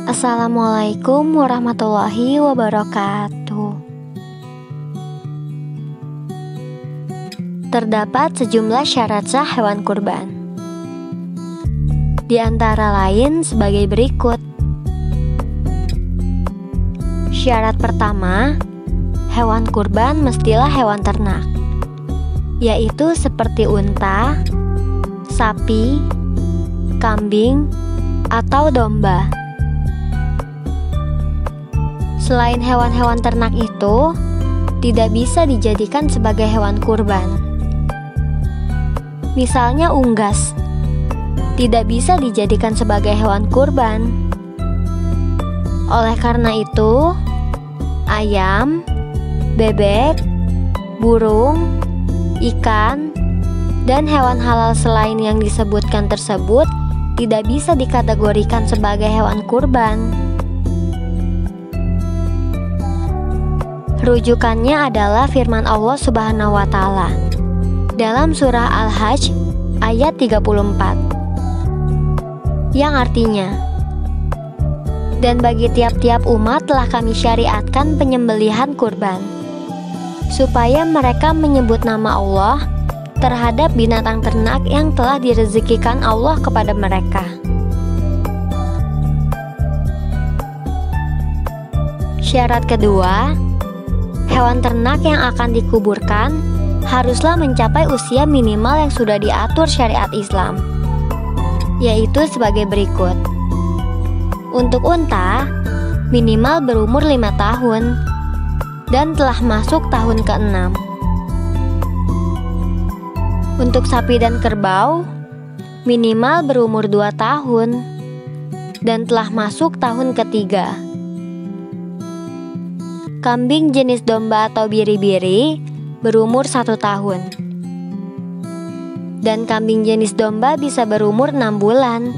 Assalamualaikum warahmatullahi wabarakatuh. Terdapat sejumlah syarat sah hewan kurban. Di antara lain sebagai berikut. Syarat pertama, hewan kurban mestilah hewan ternak, yaitu seperti unta, sapi, kambing, atau domba. Selain hewan-hewan ternak itu tidak bisa dijadikan sebagai hewan kurban. Misalnya unggas, tidak bisa dijadikan sebagai hewan kurban. Oleh karena itu, ayam, bebek, burung, ikan, dan hewan halal selain yang disebutkan tersebut tidak bisa dikategorikan sebagai hewan kurban. Rujukannya adalah firman Allah Subhanahu wa Ta'ala dalam surah Al-Hajj ayat 34, yang artinya, "Dan bagi tiap-tiap umat telah kami syariatkan penyembelihan kurban, supaya mereka menyebut nama Allah terhadap binatang ternak yang telah direzekikan Allah kepada mereka." Syarat kedua, hewan ternak yang akan dikuburkan haruslah mencapai usia minimal yang sudah diatur syariat Islam, yaitu sebagai berikut. Untuk unta, minimal berumur 5 tahun dan telah masuk tahun ke-6. Untuk sapi dan kerbau, minimal berumur 2 tahun dan telah masuk tahun ke-3. Kambing jenis domba atau biri-biri berumur 1 tahun. Dan kambing jenis domba bisa berumur 6 bulan.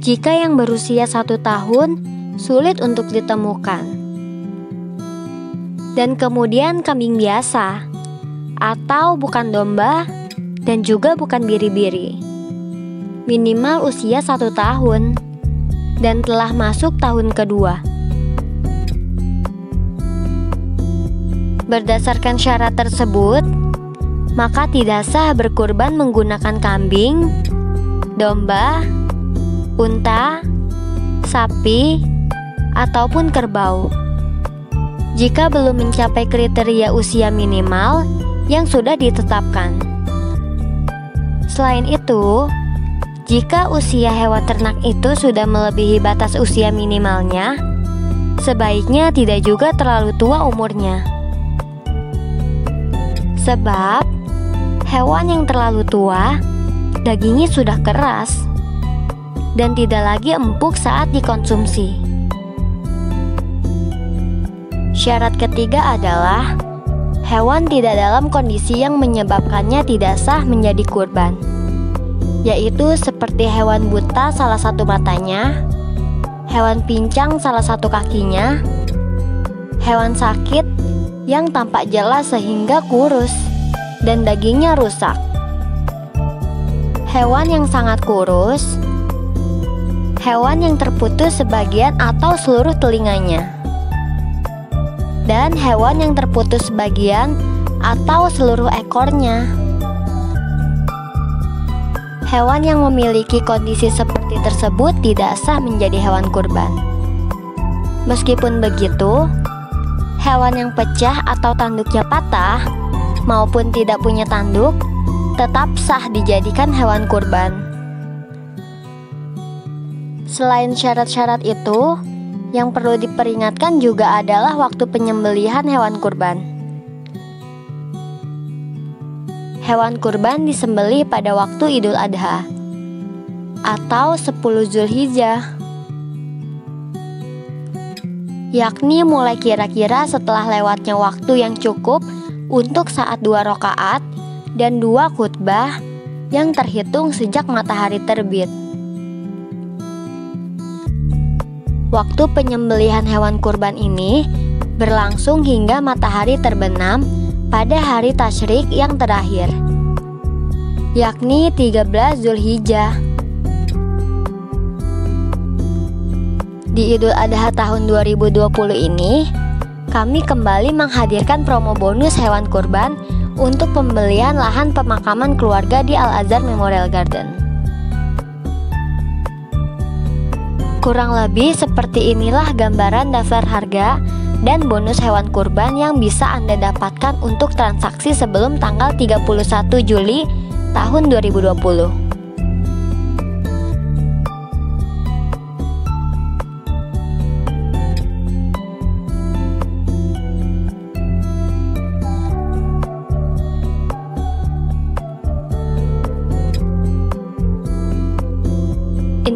Jika yang berusia 1 tahun sulit untuk ditemukan. Dan kemudian kambing biasa atau bukan domba dan juga bukan biri-biri, minimal usia 1 tahun dan telah masuk tahun kedua. Berdasarkan syarat tersebut, maka tidak sah berkurban menggunakan kambing, domba, unta, sapi, ataupun kerbau jika belum mencapai kriteria usia minimal yang sudah ditetapkan. Selain itu, jika usia hewan ternak itu sudah melebihi batas usia minimalnya, sebaiknya tidak juga terlalu tua umurnya. Sebab hewan yang terlalu tua, dagingnya sudah keras dan tidak lagi empuk saat dikonsumsi. Syarat ketiga adalah hewan tidak dalam kondisi yang menyebabkannya tidak sah menjadi kurban, yaitu seperti hewan buta salah satu matanya, hewan pincang salah satu kakinya, hewan sakit yang tampak jelas sehingga kurus dan dagingnya rusak, hewan yang sangat kurus, hewan yang terputus sebagian atau seluruh telinganya, dan hewan yang terputus sebagian atau seluruh ekornya. Hewan yang memiliki kondisi seperti tersebut tidak sah menjadi hewan kurban. Meskipun begitu, hewan yang pecah atau tanduknya patah maupun tidak punya tanduk tetap sah dijadikan hewan kurban. Selain syarat-syarat itu, yang perlu diperingatkan juga adalah waktu penyembelihan hewan kurban. Hewan kurban disembelih pada waktu Idul Adha atau 10 Zulhijjah, yakni mulai kira-kira setelah lewatnya waktu yang cukup untuk saat 2 rakaat dan 2 khutbah yang terhitung sejak matahari terbit. Waktu penyembelihan hewan kurban ini berlangsung hingga matahari terbenam pada hari tasyrik yang terakhir, yakni 13 Zulhijjah. Di Idul Adha tahun 2020 ini, kami kembali menghadirkan promo bonus hewan kurban untuk pembelian lahan pemakaman keluarga di Al-Azhar Memorial Garden. Kurang lebih seperti inilah gambaran daftar harga dan bonus hewan kurban yang bisa Anda dapatkan untuk transaksi sebelum tanggal 31 Juli tahun 2020.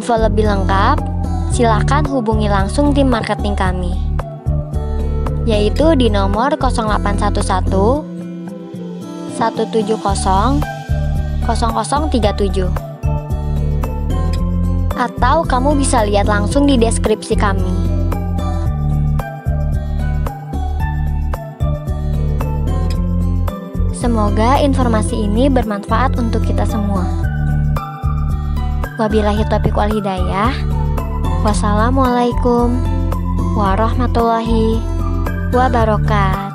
Info lebih lengkap, silakan hubungi langsung tim marketing kami, yaitu di nomor 0811 170 0037, atau kamu bisa lihat langsung di deskripsi kami. Semoga informasi ini bermanfaat untuk kita semua. Wabillahi taufiq wal hidayah. Wassalamualaikum warahmatullahi wabarakatuh.